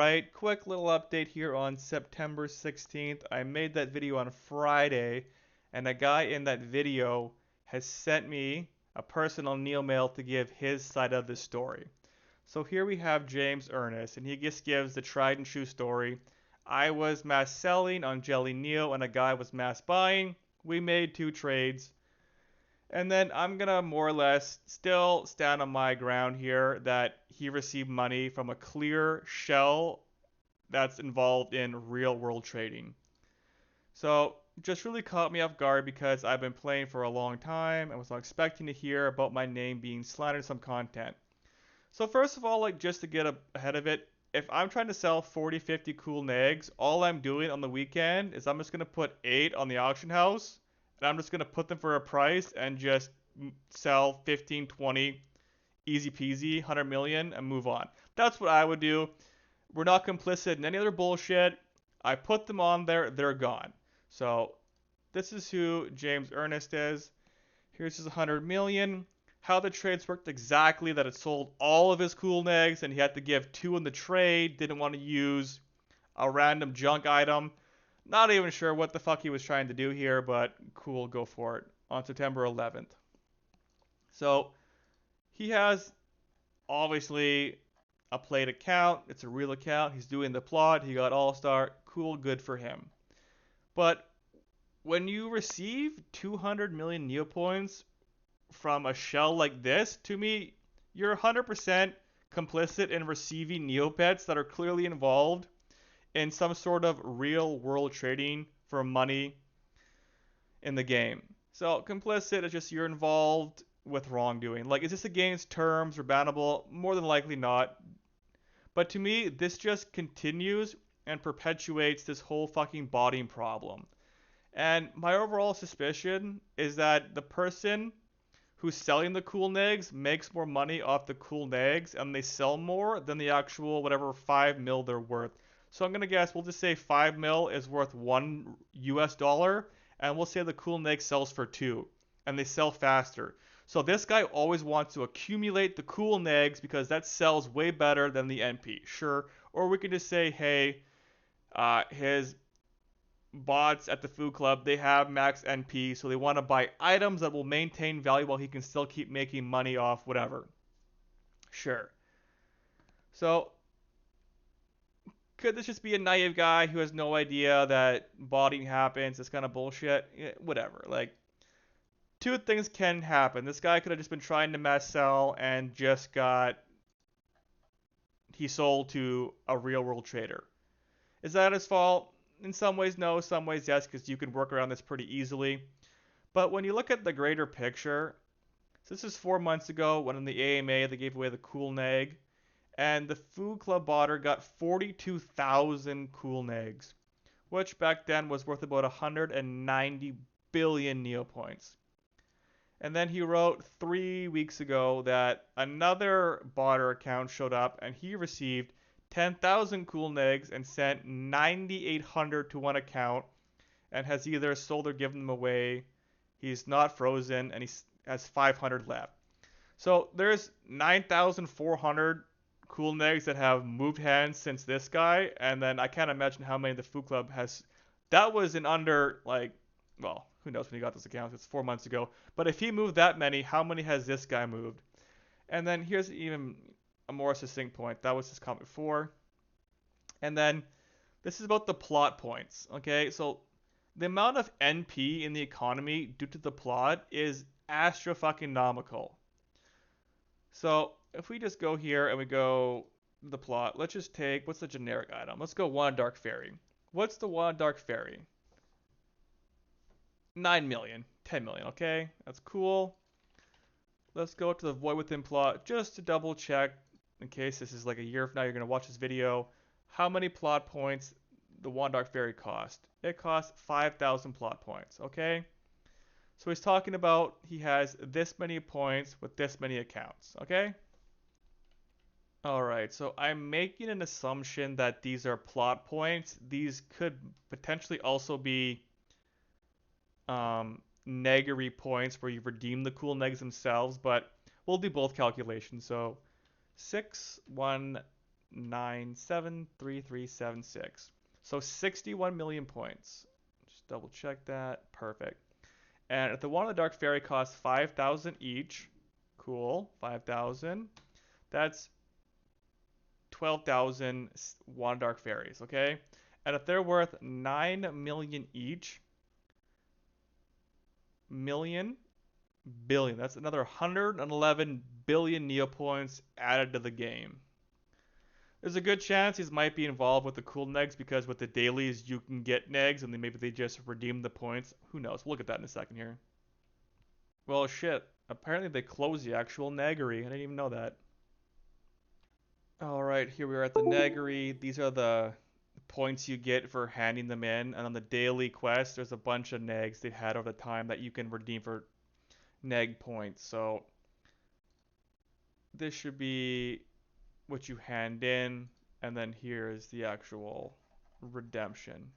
Alright, quick little update here on September 16th. I made that video on Friday, and a guy in that video has sent me a personal neomail to give his side of the story. So here we have James Ernest, and he just gives the tried and true story. I was mass selling on Jelly Neo, and a guy was mass buying. We made two trades. And then I'm gonna more or less still stand on my ground here that he received money from a clear shell that's involved in real world trading. So just really caught me off guard because I've been playing for a long time and was not expecting to hear about my name being slandered in some content. So first of all, like just to get ahead of it, if I'm trying to sell 40, 50 cool nags, all I'm doing on the weekend is I'm just going to put 8 on the auction house, and I'm just going to put them for a price and just sell 15, 20, easy peasy, 100 million, and move on. That's what I would do. We're not complicit in any other bullshit. I put them on there, they're gone. So this is who James Ernest is. Here's his 100 million. How the trades worked exactly, that it sold all of his cool nags and he had to give 2 in the trade, didn't want to use a random junk item. Not even sure what the fuck he was trying to do here, but cool, go for it. On September 11th. So he has obviously a played account. It's a real account. He's doing the plot. He got all-star. Cool, good for him. But when you receive 200 million neopoints from a shell like this, to me, you're 100% complicit in receiving neopets that are clearly involved in some sort of real world trading for money in the game. So complicit is just you're involved with wrongdoing. Like, is this against terms or bannable? More than likely not. But to me, this just continues and perpetuates this whole fucking botting problem. And my overall suspicion is that the person who's selling the cool nags makes more money off the cool nags and they sell more than the actual whatever 5 mil they're worth. So I'm gonna guess we'll just say 5 mil is worth $1 and we'll say the cool nag sells for 2 and they sell faster. So this guy always wants to accumulate the cool nags because that sells way better than the NP. Sure. Or we could just say, hey, his bots at the food club, they have max NP, so they want to buy items that will maintain value while he can still keep making money off whatever. Sure. So, could this just be a naive guy who has no idea that botting happens, this kind of bullshit? Yeah, whatever. Like, two things can happen. This guy could have just been trying to mass sell and just he sold to a real world trader. Is that his fault? In some ways, no. Some ways, yes, because you can work around this pretty easily. But when you look at the greater picture, so this is 4 months ago when in the AMA they gave away the cool nag, and the Food Club botter got 42,000 cool nags, which back then was worth about 190 billion neopoints. And then he wrote 3 weeks ago that another botter account showed up and he received 10,000 cool nags and sent 9,800 to one account and has either sold or given them away. He's not frozen and he has 500 left. So there's 9,400 cool nags that have moved hands since this guy, and then I can't imagine how many the Food Club has. That was in under, like, well, who knows when he got those accounts? It's 4 months ago. But if he moved that many, how many has this guy moved? And then here's even a more succinct point. That was his comment 4. And then this is about the plot points. Okay, so the amount of NP in the economy due to the plot is astro-fucking-nomical. So if we just go here and we go the plot, let's just take, what's the generic item? Let's go Wanted Dark Fairy. What's the Wanted Dark Fairy? 9 million, 10 million, okay? That's cool. Let's go to the Void Within plot just to double check in case this is like a year from now you're going to watch this video. How many plot points the Wanted Dark Fairy cost? It costs 5,000 plot points, okay? So he's talking about he has this many points with this many accounts, okay? Alright, so I'm making an assumption that these are plot points. These could potentially also be negary points where you redeem the cool negs themselves, but we'll do both calculations. So 6, 1, 1973376. So 61 million points. Just double check that. Perfect. And if the One of the Dark Fairy costs 5,000 each, cool, 5,000. That's 12,000 One Dark Fairies, okay? And if they're worth 9 million each, million, billion, that's another 111 billion Neopoints added to the game. There's a good chance these might be involved with the cool negs because with the dailies you can get negs and then maybe they just redeem the points. Who knows? We'll look at that in a second here. Well, shit. Apparently they closed the actual neggery. I didn't even know that. Alright, here we are at the neggery. These are the points you get for handing them in. And on the daily quest, there's a bunch of negs they've had over the time that you can redeem for neg points. So this should be what you hand in. And then here is the actual redemption.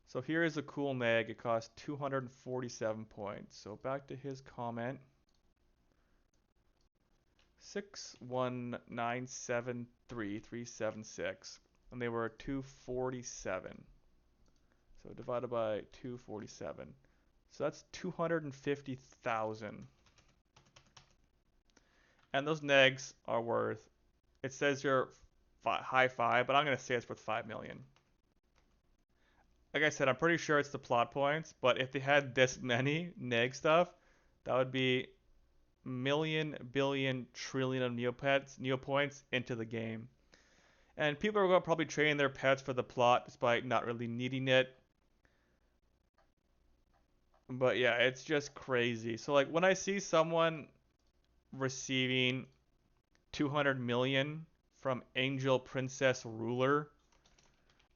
So here is a cool neg. It costs 247 points. So back to his comment. 61973,376, and they were 247. So divided by 247. So that's 250,000. And those negs are worth, it says you're high 5, but I'm going to say it's worth 5 million. Like I said, I'm pretty sure it's the plot points, but if they had this many neg stuff, that would be million, billion, trillion of neopoints into the game. And people are going to probably train their pets for the plot despite not really needing it. But yeah, it's just crazy. So like when I see someone receiving 200 million from Angel Princess Ruler,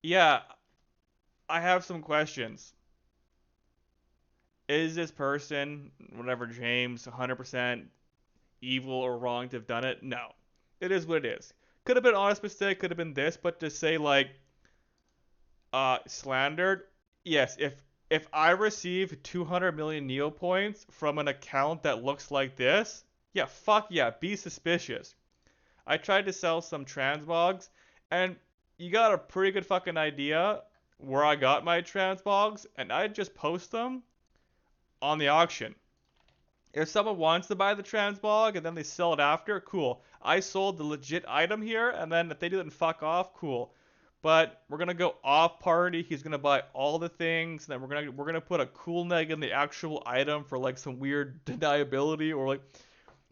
yeah, I have some questions. Is this person, whatever James, 100% evil or wrong to have done it? No. It is what it is. Could have been an honest mistake, could have been this, but to say like slandered, yes, if I receive 200 million Neo points from an account that looks like this, yeah, fuck yeah, be suspicious. I tried to sell some transmogs, and you got a pretty good fucking idea where I got my transmogs, and I just post them on the auction. If someone wants to buy the transmog and then they sell it after, cool. I sold the legit item here, and then if they didn't fuck off, cool. But we're gonna go off party. He's gonna buy all the things, and then we're gonna put a cool neg in the actual item for like some weird deniability or like.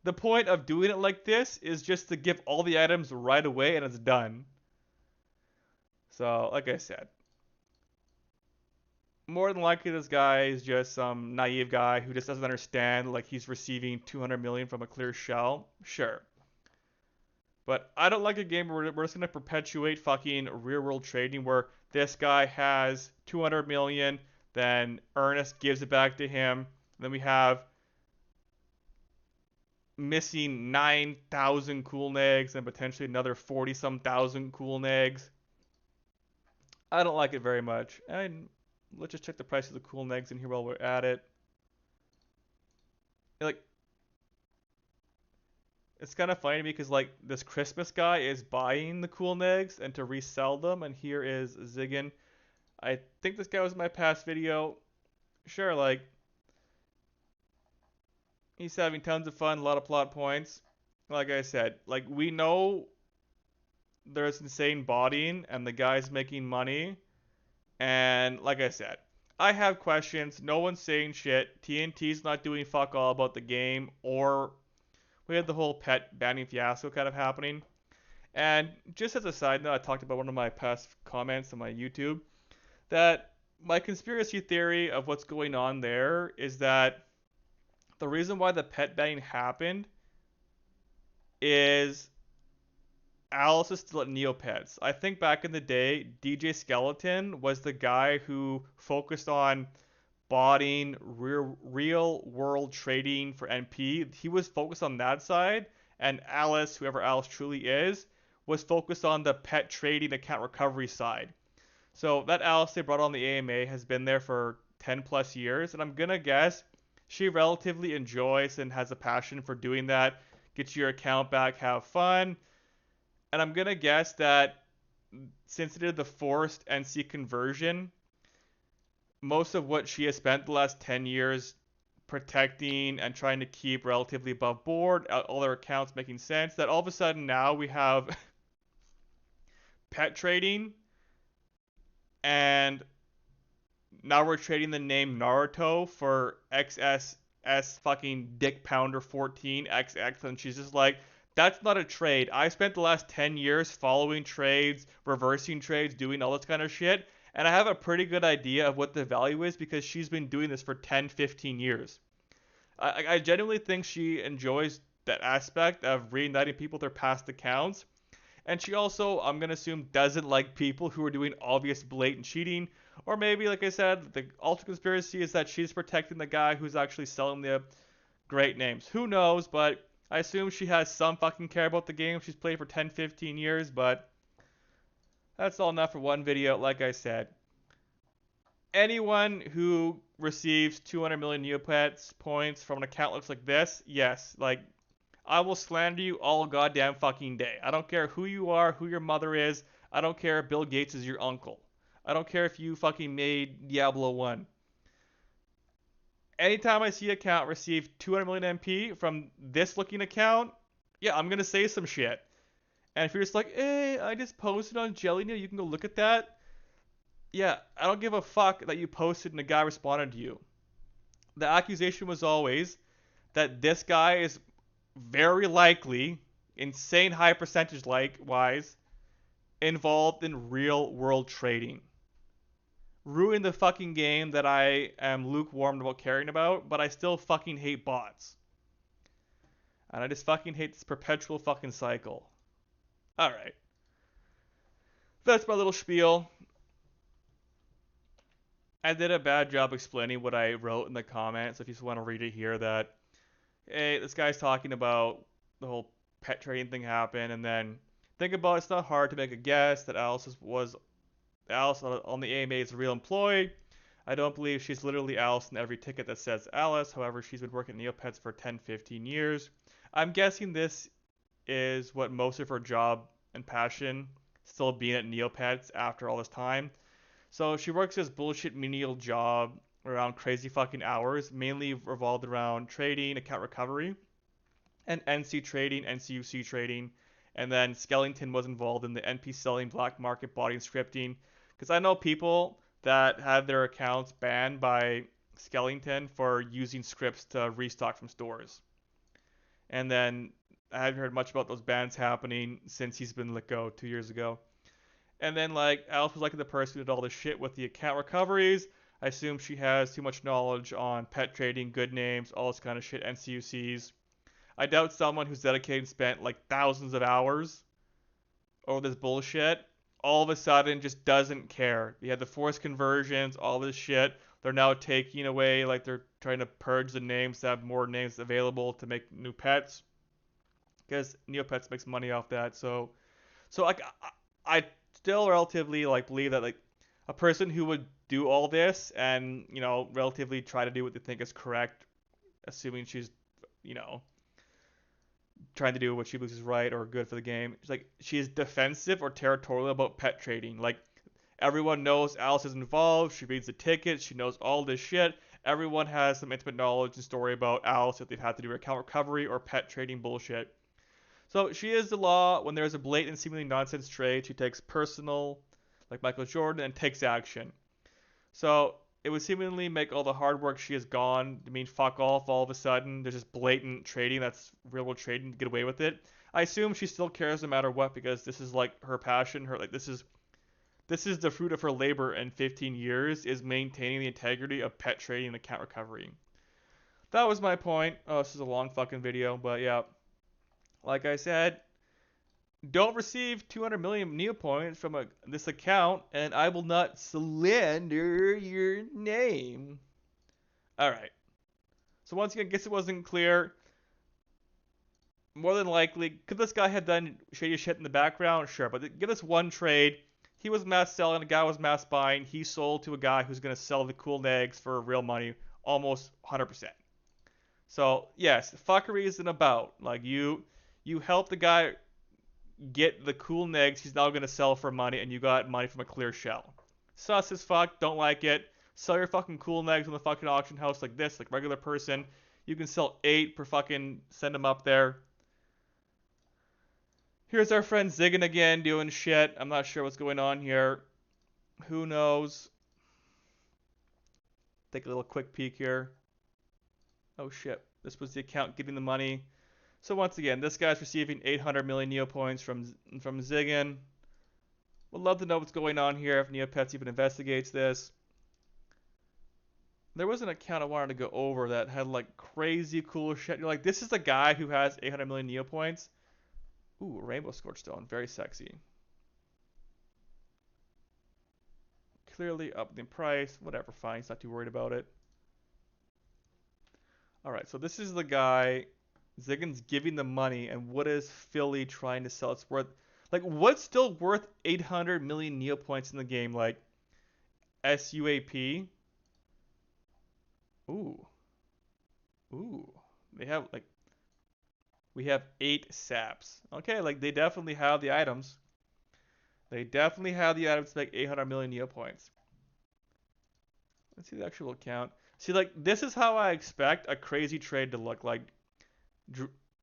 The point of doing it like this is just to give all the items right away and it's done. So, like I said, more than likely this guy is just some naive guy who just doesn't understand like he's receiving 200 million from a clear shell. Sure. But I don't like a game where we're just going to perpetuate fucking real world trading where this guy has 200 million, then Ernest gives it back to him. Then we have missing 9,000 cool negs and potentially another 40 some thousand cool negs. I don't like it very much. And let's just check the price of the cool negs in here while we're at it. Like, it's kind of funny to me because like this Christmas guy is buying the cool negs and to resell them, and here is Ziggin. I think this guy was in my past video. Sure, like he's having tons of fun, a lot of plot points. Like I said, like we know there's insane bodying and the guy's making money. And like I said, I have questions. No one's saying shit. TNT's not doing fuck all about the game, or we had the whole pet banning fiasco kind of happening. And just as a side note, I talked about one of my past comments on my YouTube that my conspiracy theory of what's going on there is that the reason why the pet banning happened is Alice is still at Neopets. I think back in the day, DJ Skeleton was the guy who focused on botting real world trading for NP. He was focused on that side, and Alice, whoever Alice truly is, was focused on the pet trading account recovery side. So that Alice they brought on the AMA has been there for 10 plus years, and I'm gonna guess she relatively enjoys and has a passion for doing that. Get your account back, have fun. And I'm gonna guess that since it did the forced NC conversion, most of what she has spent the last 10 years protecting and trying to keep relatively above board, all their accounts making sense, that all of a sudden now we have pet trading, and now we're trading the name Naruto for XSS fucking Dick Pounder 14 XX, and she's just like, that's not a trade. I spent the last 10 years following trades, reversing trades, doing all this kind of shit, and I have a pretty good idea of what the value is because she's been doing this for 10, 15 years. I genuinely think she enjoys that aspect of reuniting people with their past accounts. And she also, I'm going to assume, doesn't like people who are doing obvious blatant cheating. Or maybe, like I said, the ultimate conspiracy is that she's protecting the guy who's actually selling the great names. Who knows, but I assume she has some fucking care about the game. She's played for 10, 15 years, but that's all enough for one video, like I said. Anyone who receives 200 million Neopets points from an account looks like this, yes, like, I will slander you all goddamn fucking day. I don't care who you are, who your mother is. I don't care if Bill Gates is your uncle. I don't care if you fucking made Diablo 1. Anytime I see an account receive 200 million MP from this looking account, yeah, I'm gonna say some shit. And if you're just like, hey, I just posted on Jelly Neil, you can go look at that. Yeah, I don't give a fuck that you posted and a guy responded to you. The accusation was always that this guy is very likely, insane high percentage like wise, involved in real world trading. Ruin the fucking game that I am lukewarm about caring about, but I still fucking hate bots. And I just fucking hate this perpetual fucking cycle. Alright. That's my little spiel. I did a bad job explaining what I wrote in the comments. If you just want to read it here, that hey, this guy's talking about the whole pet trading thing happened, and then think about it, it's not hard to make a guess that Alice on the AMA is a real employee. I don't believe she's literally Alice in every ticket that says Alice. However, she's been working at Neopets for 10, 15 years. I'm guessing this is what most of her job and passion, still being at Neopets after all this time. So she works this bullshit menial job around crazy fucking hours, mainly revolved around trading, account recovery, and NC trading, NCUC trading. And then Skellington was involved in the NP selling, black market body and scripting. Because I know people that had their accounts banned by Skellington for using scripts to restock from stores. And then I haven't heard much about those bans happening since he's been let go 2 years ago. And then, like, Alice was like the person who did all this shit with the account recoveries. I assume she has too much knowledge on pet trading, good names, all this kind of shit, NCUCs. I doubt someone who's dedicated and spent like thousands of hours over this bullshit all of a sudden just doesn't care. You had the forced conversions, all this shit. They're now taking away, like, they're trying to purge the names to have more names available to make new pets. Because Neopets makes money off that. So like, I still relatively like believe that like a person who would do all this and relatively try to do what they think is correct, assuming she's trying to do what she believes is right or good for the game. It's like she is defensive or territorial about pet trading. Like everyone knows Alice is involved. She reads the tickets. She knows all this shit. Everyone has some intimate knowledge and story about Alice if they've had to do account recovery or pet trading bullshit. So she is the law. When there's a blatant, seemingly nonsense trade, she takes personal, like Michael Jordan, and takes action. So it would seemingly make all the hard work she has gone to mean fuck off all of a sudden. There's just blatant trading that's real world trading to get away with it. I assume she still cares no matter what because this is like her passion. This is the fruit of her labor in 15 years is maintaining the integrity of pet trading and account recovery. That was my point. Oh, this is a long fucking video, but yeah. Like I said, don't receive 200 million Neopoints from this account, and I will not slander your name. Alright. So once again, guess it wasn't clear. More than likely, could this guy have done shady shit in the background? Sure, but give us one trade. He was mass selling, a guy was mass buying. He sold to a guy who's going to sell the cool nags for real money, almost 100%. So, yes, fuckery isn't about. Like, you help the guy, get the cool negs he's now going to sell for money, and you got money from a clear shell. Sus as fuck, don't like it. Sell your fucking cool negs on the fucking auction house like this, like regular person. You can sell 8 per fucking, send them up there. Here's our friend Ziggin again doing shit. I'm not sure what's going on here. Who knows? Take a little quick peek here. Oh shit, this was the account getting the money. So once again, this guy's receiving 800 million Neopoints from Ziggin. Would love to know what's going on here if Neopets even investigates this. There was an account I wanted to go over that had like crazy cool shit. You're like, this is the guy who has 800 million Neopoints. Ooh, Rainbow Scorch Stone, very sexy. Clearly up in price, whatever, fine, he's not too worried about it. Alright, so this is the guy. Ziggin's giving the money, and what is Philly trying to sell? It's worth, like, what's still worth 800 million Neopoints in the game? Like, SUAP? Ooh. Ooh. They have, like, we have 8 saps. Okay, like, they definitely have the items. They definitely have the items to make 800 million Neopoints. Let's see the actual account. See, like, this is how I expect a crazy trade to look. Like,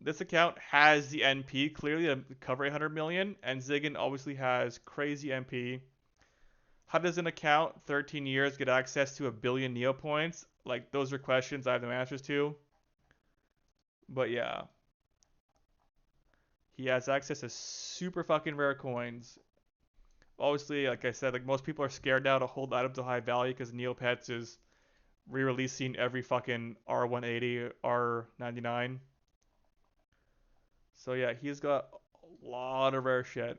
this account has the NP clearly to cover 800 million, and Ziggin obviously has crazy NP. How does an account 13 years get access to a billion Neopoints? Like, those are questions I have no answers to. But yeah. He has access to super fucking rare coins. Obviously, like I said, like most people are scared now to hold items of high value because Neopets is re-releasing every fucking R180, R99. So yeah, he's got a lot of rare shit.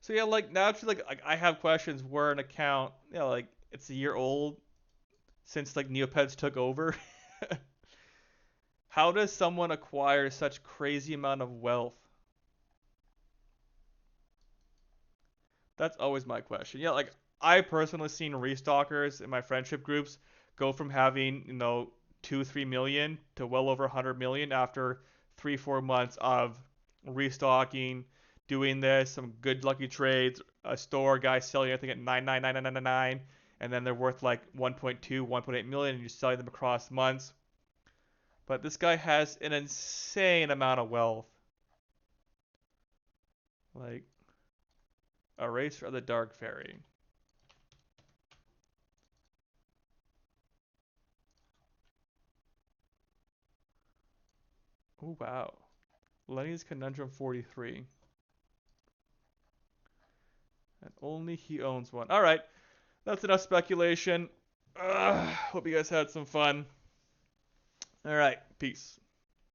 So yeah, like naturally, like I have questions where an account, you know, like it's a year old since like Neopets took over. How does someone acquire such crazy amount of wealth? That's always my question. Yeah, like I personally seen restockers in my friendship groups go from having, 2, 3 million to well over 100 million after 3, 4 months of restocking, doing this, some good lucky trades, a store guy selling everything at 9999999, and then they're worth like 1.2, 1.8 million, and you're selling them across months. But this guy has an insane amount of wealth. Like, a race for the Dark Fairy. Oh, wow. Lenny's Conundrum 43. And only he owns one. Alright, that's enough speculation. Hope you guys had some fun. Alright, peace.